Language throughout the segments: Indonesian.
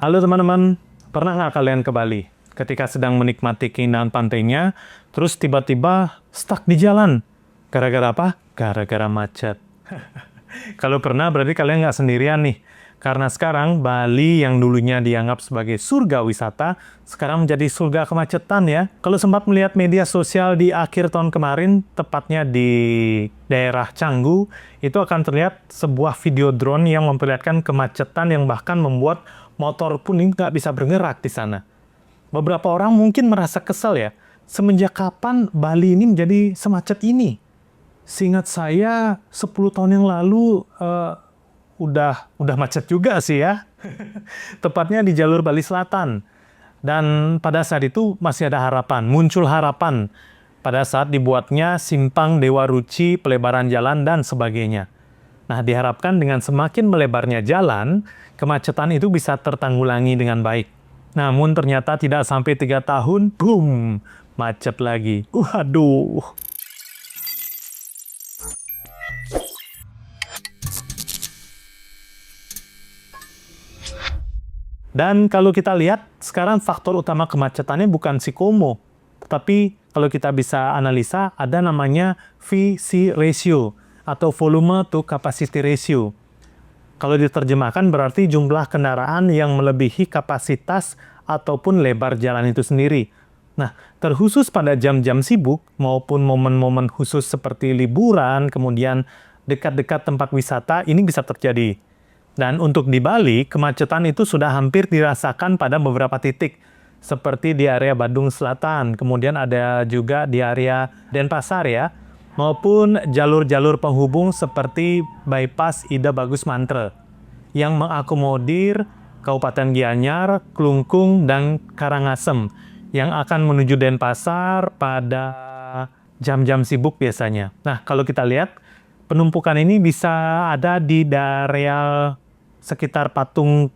Halo teman-teman, pernah nggak kalian ke Bali? Ketika sedang menikmati keindahan pantainya, terus tiba-tiba stuck di jalan. Gara-gara apa? Gara-gara macet. Kalau pernah, berarti kalian nggak sendirian nih. Karena sekarang Bali yang dulunya dianggap sebagai surga wisata, sekarang menjadi surga kemacetan ya. Kalau sempat melihat media sosial di akhir tahun kemarin, tepatnya di daerah Canggu, itu akan terlihat sebuah video drone yang memperlihatkan kemacetan yang bahkan membuat motor pun ini nggak bisa bergerak di sana. Beberapa orang mungkin merasa kesal ya, semenjak kapan Bali ini menjadi semacet ini? Seingat saya 10 tahun yang lalu udah macet juga sih ya. Tepatnya di jalur Bali Selatan. Dan pada saat itu masih ada harapan, muncul harapan pada saat dibuatnya simpang Dewa Ruci, pelebaran jalan dan sebagainya. Nah, diharapkan dengan semakin melebarnya jalan, kemacetan itu bisa tertanggulangi dengan baik. Namun ternyata tidak sampai 3 tahun, boom, macet lagi. Waduh. Dan kalau kita lihat, sekarang faktor utama kemacetannya bukan si Komo. Tetapi kalau kita bisa analisa, ada namanya VC ratio, atau volume to capacity ratio. Kalau diterjemahkan berarti jumlah kendaraan yang melebihi kapasitas ataupun lebar jalan itu sendiri. Nah, terkhusus pada jam-jam sibuk maupun momen-momen khusus seperti liburan, kemudian dekat-dekat tempat wisata, ini bisa terjadi. Dan untuk di Bali, kemacetan itu sudah hampir dirasakan pada beberapa titik, seperti di area Badung Selatan, kemudian ada juga di area Denpasar ya, maupun jalur-jalur penghubung seperti bypass Ida Bagus Mantre yang mengakomodir Kabupaten Gianyar, Klungkung, dan Karangasem yang akan menuju Denpasar pada jam-jam sibuk biasanya. Nah, kalau kita lihat, penumpukan ini bisa ada di daerah sekitar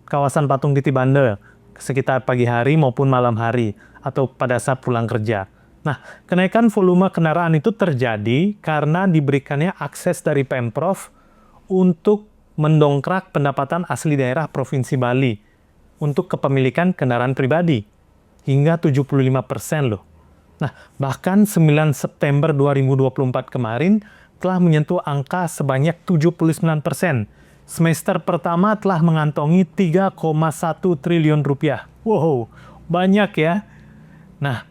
kawasan Patung Titibanda, sekitar pagi hari maupun malam hari, atau pada saat pulang kerja. Nah, kenaikan volume kendaraan itu terjadi karena diberikannya akses dari Pemprov untuk mendongkrak pendapatan asli daerah Provinsi Bali untuk kepemilikan kendaraan pribadi hingga 75% loh. Nah, bahkan 9 September 2024 kemarin telah menyentuh angka sebanyak 79%. Semester pertama telah mengantongi 3,1 triliun rupiah. Wow, banyak ya. Nah,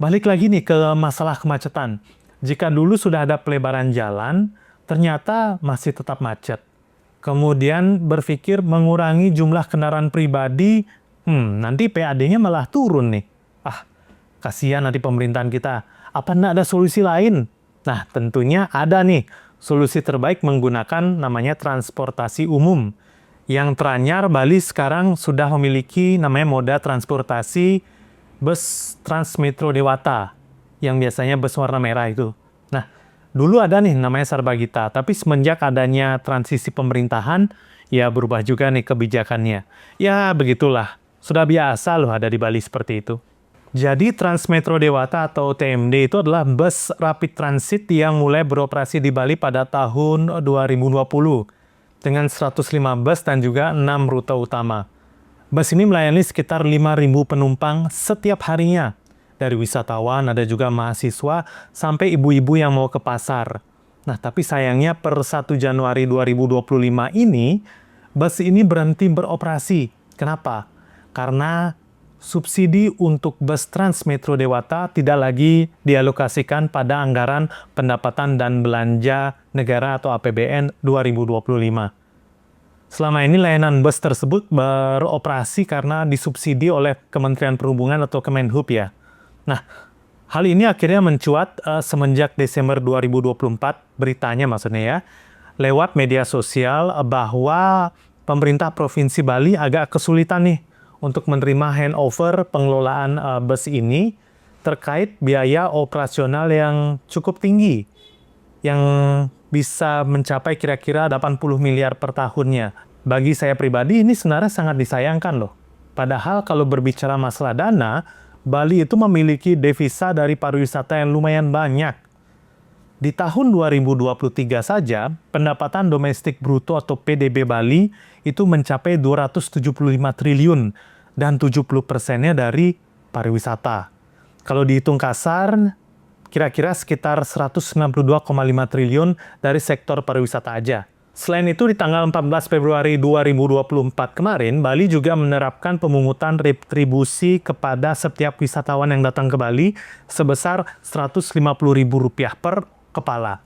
balik lagi nih ke masalah kemacetan. Jika dulu sudah ada pelebaran jalan, ternyata masih tetap macet. Kemudian berpikir mengurangi jumlah kendaraan pribadi, nanti PAD-nya malah turun nih. Kasihan nanti pemerintahan kita. Apa enggak ada solusi lain? Nah, tentunya ada nih. Solusi terbaik menggunakan namanya transportasi umum. Yang teranyar, Bali sekarang sudah memiliki namanya moda transportasi bus Transmetro Dewata, yang biasanya bus warna merah itu. Nah, dulu ada nih namanya Sarbagita, tapi semenjak adanya transisi pemerintahan, ya berubah juga nih kebijakannya. Ya begitulah, sudah biasa loh ada di Bali seperti itu. Jadi Transmetro Dewata atau TMD itu adalah bus rapid transit yang mulai beroperasi di Bali pada tahun 2020 dengan 105 bus dan juga 6 rute utama. Bus ini melayani sekitar 5.000 penumpang setiap harinya. Dari wisatawan, ada juga mahasiswa, sampai ibu-ibu yang mau ke pasar. Nah, tapi sayangnya per 1 Januari 2025 ini, bus ini berhenti beroperasi. Kenapa? Karena subsidi untuk bus Transmetro Dewata tidak lagi dialokasikan pada anggaran pendapatan dan belanja negara atau APBN 2025. Selama ini layanan bus tersebut beroperasi karena disubsidi oleh Kementerian Perhubungan atau Kemenhub ya. Nah, hal ini akhirnya mencuat semenjak Desember 2024, beritanya maksudnya ya, lewat media sosial bahwa pemerintah Provinsi Bali agak kesulitan nih untuk menerima handover pengelolaan bus ini terkait biaya operasional yang cukup tinggi, yang bisa mencapai kira-kira 80 miliar per tahunnya. Bagi saya pribadi ini sebenarnya sangat disayangkan loh. Padahal kalau berbicara masalah dana, Bali itu memiliki devisa dari pariwisata yang lumayan banyak. Di tahun 2023 saja, pendapatan domestik bruto atau PDB Bali itu mencapai 275 triliun dan 70%-nya dari pariwisata. Kalau dihitung kasar, kira-kira sekitar 192,5 triliun dari sektor pariwisata aja. Selain itu, di tanggal 14 Februari 2024 kemarin, Bali juga menerapkan pemungutan retribusi kepada setiap wisatawan yang datang ke Bali sebesar Rp150.000 per kepala.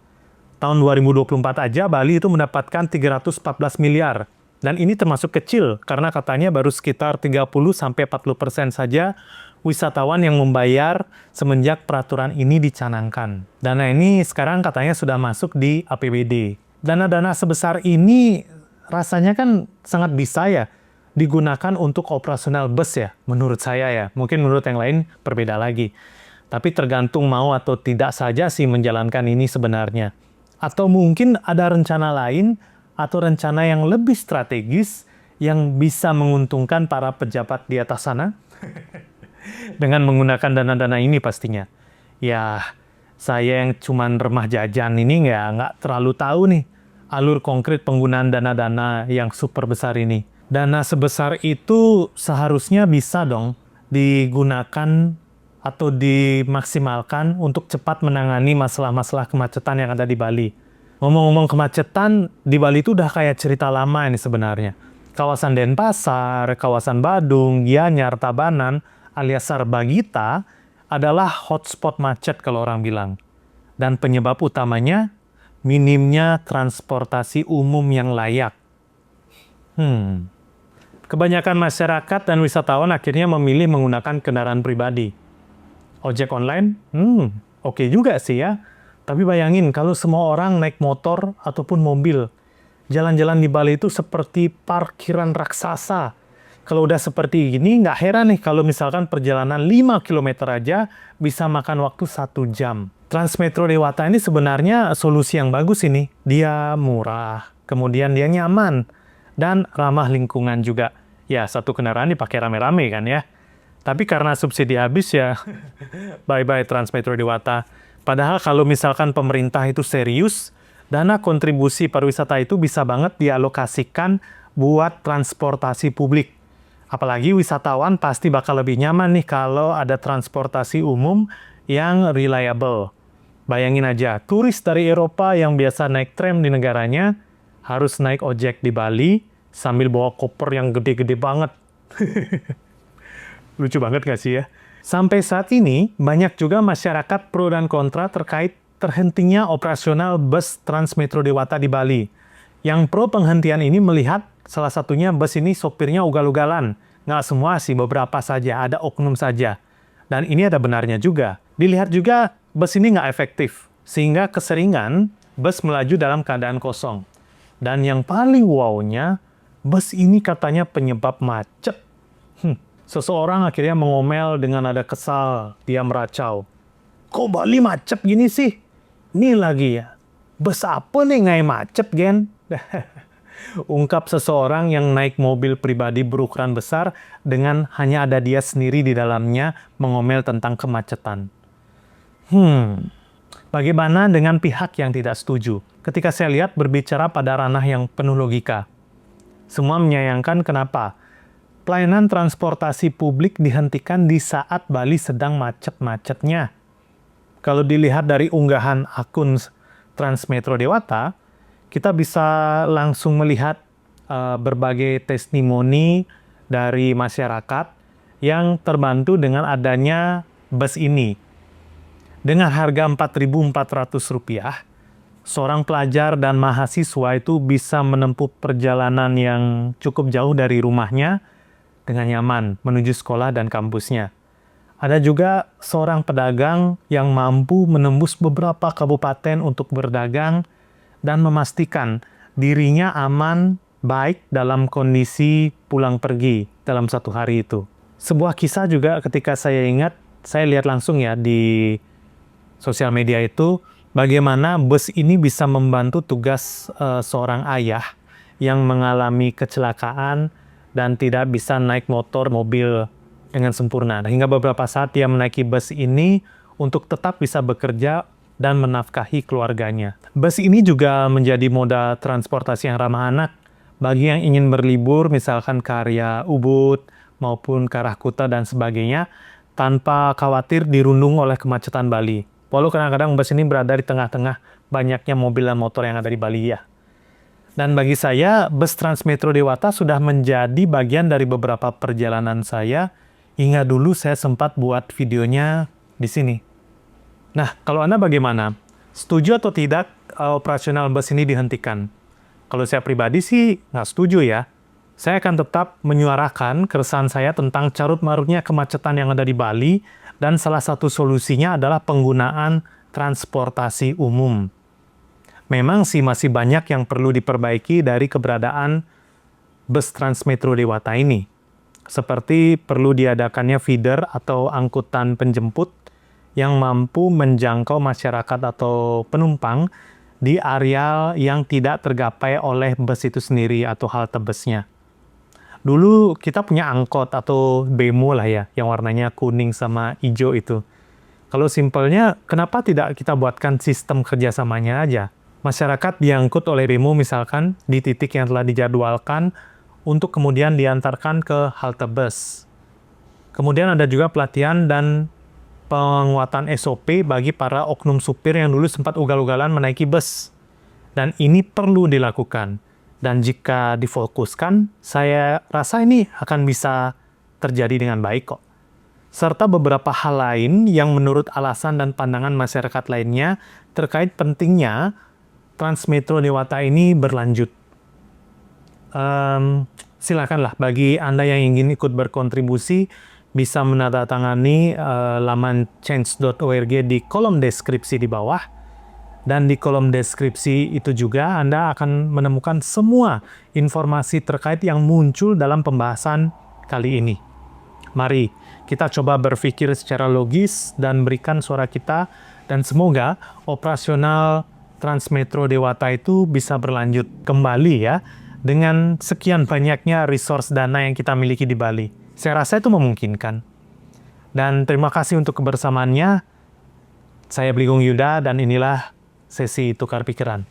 Tahun 2024 aja, Bali itu mendapatkan 314 miliar. Dan ini termasuk kecil, karena katanya baru sekitar 30-40% saja wisatawan yang membayar semenjak peraturan ini dicanangkan. Dana ini sekarang katanya sudah masuk di APBD. Dana-dana sebesar ini rasanya kan sangat bisa ya digunakan untuk operasional bus ya, menurut saya ya. Mungkin menurut yang lain berbeda lagi. Tapi tergantung mau atau tidak saja sih menjalankan ini sebenarnya. Atau mungkin ada rencana lain atau rencana yang lebih strategis yang bisa menguntungkan para pejabat di atas sana dengan menggunakan dana-dana ini pastinya. Ya, saya yang cuman remah jajan ini nggak terlalu tahu nih alur konkret penggunaan dana-dana yang super besar ini. Dana sebesar itu seharusnya bisa dong digunakan atau dimaksimalkan untuk cepat menangani masalah-masalah kemacetan yang ada di Bali. Ngomong-ngomong kemacetan, di Bali itu udah kayak cerita lama ini sebenarnya. Kawasan Denpasar, kawasan Badung, Gianyar, Tabanan, alias Sarbagita adalah hotspot macet kalau orang bilang. Dan penyebab utamanya, minimnya transportasi umum yang layak. Kebanyakan masyarakat dan wisatawan akhirnya memilih menggunakan kendaraan pribadi. Ojek online? Oke juga sih ya. Tapi bayangin kalau semua orang naik motor ataupun mobil. Jalan-jalan di Bali itu seperti parkiran raksasa. Kalau udah seperti ini, nggak heran nih kalau misalkan perjalanan 5 km aja bisa makan waktu 1 jam. Transmetro Dewata ini sebenarnya solusi yang bagus ini. Dia murah, kemudian dia nyaman, dan ramah lingkungan juga. Ya, satu kendaraan dipakai rame-rame kan ya. Tapi karena subsidi habis ya, bye-bye Transmetro Dewata. Padahal kalau misalkan pemerintah itu serius, dana kontribusi pariwisata itu bisa banget dialokasikan buat transportasi publik. Apalagi wisatawan pasti bakal lebih nyaman nih kalau ada transportasi umum yang reliable. Bayangin aja, turis dari Eropa yang biasa naik tram di negaranya harus naik ojek di Bali sambil bawa koper yang gede-gede banget. Lucu banget gak sih ya? Sampai saat ini, banyak juga masyarakat pro dan kontra terkait terhentinya operasional bus Transmetro Dewata di Bali. Yang pro penghentian ini melihat salah satunya bus ini sopirnya ugal-ugalan. Nggak semua sih, beberapa saja, ada oknum saja. Dan ini ada benarnya juga. Dilihat juga, bus ini nggak efektif. Sehingga keseringan, bus melaju dalam keadaan kosong. Dan yang paling wow-nya, bus ini katanya penyebab macet. Seseorang akhirnya mengomel dengan nada kesal. Dia meracau. Kok Bali macet gini sih? Ini lagi ya. Bus apa nih nggak macet, Gen? Ungkap seseorang yang naik mobil pribadi berukuran besar dengan hanya ada dia sendiri di dalamnya mengomel tentang kemacetan. Bagaimana dengan pihak yang tidak setuju? Ketika saya lihat berbicara pada ranah yang penuh logika. Semua menyayangkan kenapa pelayanan transportasi publik dihentikan di saat Bali sedang macet-macetnya. Kalau dilihat dari unggahan akun Transmetro Dewata, kita bisa langsung melihat berbagai testimoni dari masyarakat yang terbantu dengan adanya bus ini. Dengan harga Rp4.400, seorang pelajar dan mahasiswa itu bisa menempuh perjalanan yang cukup jauh dari rumahnya dengan nyaman menuju sekolah dan kampusnya. Ada juga seorang pedagang yang mampu menembus beberapa kabupaten untuk berdagang dan memastikan dirinya aman, baik dalam kondisi pulang pergi dalam satu hari itu. Sebuah kisah juga ketika saya ingat, saya lihat langsung ya di sosial media itu, bagaimana bus ini bisa membantu tugas seorang ayah yang mengalami kecelakaan dan tidak bisa naik motor, mobil dengan sempurna. Hingga beberapa saat dia menaiki bus ini untuk tetap bisa bekerja dan menafkahi keluarganya. Bus ini juga menjadi moda transportasi yang ramah anak bagi yang ingin berlibur, misalkan ke area Ubud maupun ke arah Kuta dan sebagainya, tanpa khawatir dirundung oleh kemacetan Bali. Walau kadang-kadang bus ini berada di tengah-tengah banyaknya mobil dan motor yang ada di Bali ya. Dan bagi saya, bus Transmetro Dewata sudah menjadi bagian dari beberapa perjalanan saya, hingga dulu saya sempat buat videonya di sini. Nah, kalau Anda bagaimana? Setuju atau tidak operasional bus ini dihentikan? Kalau saya pribadi sih nggak setuju ya. Saya akan tetap menyuarakan keresahan saya tentang carut-marutnya kemacetan yang ada di Bali, dan salah satu solusinya adalah penggunaan transportasi umum. Memang sih masih banyak yang perlu diperbaiki dari keberadaan bus Transmetro Dewata ini. Seperti perlu diadakannya feeder atau angkutan penjemput yang mampu menjangkau masyarakat atau penumpang di area yang tidak tergapai oleh bus itu sendiri atau halte busnya. Dulu kita punya angkot atau bemo lah ya, yang warnanya kuning sama hijau itu. Kalau simpelnya, kenapa tidak kita buatkan sistem kerjasamanya aja? Masyarakat diangkut oleh bemo misalkan di titik yang telah dijadwalkan untuk kemudian diantarkan ke halte bus. Kemudian ada juga pelatihan dan penguatan SOP bagi para oknum supir yang dulu sempat ugal-ugalan menaiki bus. Dan ini perlu dilakukan. Dan jika difokuskan, saya rasa ini akan bisa terjadi dengan baik kok. Serta beberapa hal lain yang menurut alasan dan pandangan masyarakat lainnya terkait pentingnya Transmetro Dewata ini berlanjut. Silakanlah bagi Anda yang ingin ikut berkontribusi, bisa menandatangani laman change.org di kolom deskripsi di bawah. Dan di kolom deskripsi itu juga Anda akan menemukan semua informasi terkait yang muncul dalam pembahasan kali ini. Mari kita coba berpikir secara logis dan berikan suara kita, dan semoga operasional Transmetro Dewata itu bisa berlanjut kembali ya, dengan sekian banyaknya resource dana yang kita miliki di Bali. Saya rasa itu memungkinkan. Dan terima kasih untuk kebersamaannya. Saya Bligong Yuda, dan inilah sesi tukar pikiran.